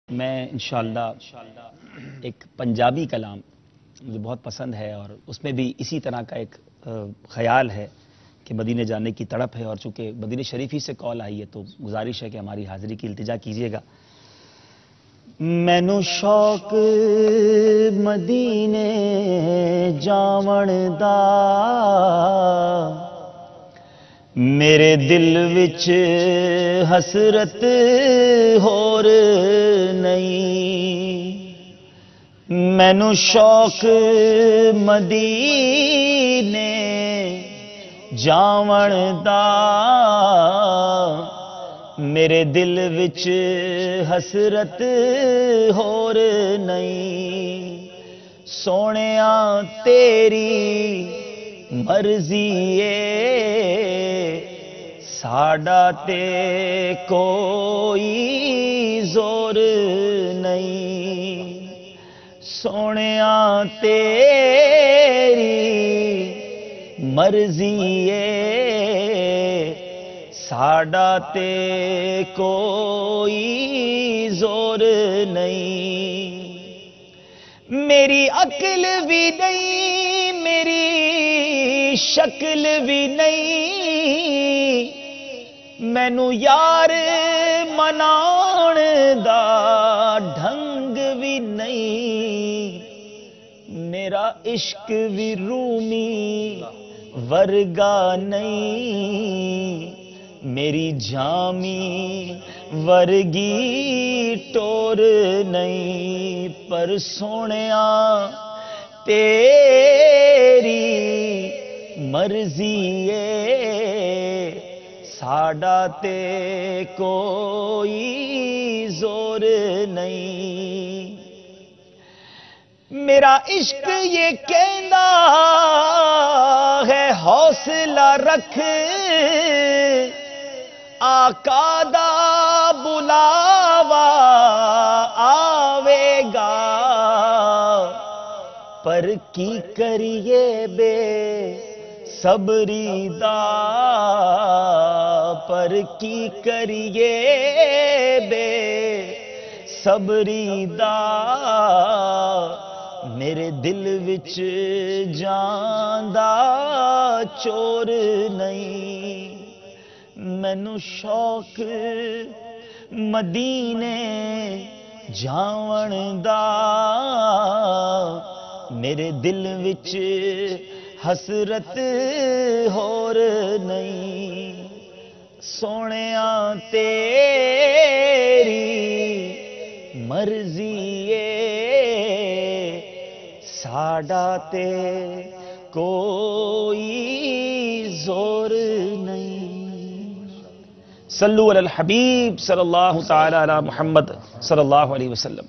میں انشاءاللہ ایک پنجابی کلام مجھے بہت پسند ہے اور اس میں بھی اسی طرح کا ایک خیال ہے کہ مدینے جانے کی تڑپ ہے، اور چونکہ مدینے شریف ہی سے کال آئی ہے تو گزارش ہے کہ ہماری حاضری کی التجا کیجیے گا۔ مینوں شوق مدینے جاون دا، میرے دل وچ حسرت ہور نہیں، مینوں شوق مدینے جاون دا، میرے دل وچ حسرت ہور نہیں، سونیا تیری مرضی اے ساڈا تے کوئی زور نہیں، سونیا تیری مرضی اے ساڈا تے کوئی زور نہیں، میری عقل بھی نہیں میری شکل بھی نہیں، مینوں یار مناون دا ڈھنگ بھی نہیں، میرا عشق بھی رومی ورگا نہیں، میری جامی ورگی ٹور نہیں، پر سونیا تیری مرضی اے ساڈا تے کوئی زور نہیں، میرا عشق یہ کہندا ہے حوصلہ رکھ، آقا دا بلاوا آوے گا، پر کی کریے بے صبری دا، پر کی کریے بے صبری دا، میرے دل وچ جان دا چور نہیں، مینوں شوق مدینے جاون دا، میرے دل وچ حسرت ہور نہیں، سونیا تیری مرضی اے ساڈا تے کوئی زور نہیں۔ صلو علی الحبیب صلی اللہ تعالی علی محمد صلی اللہ علیہ وسلم۔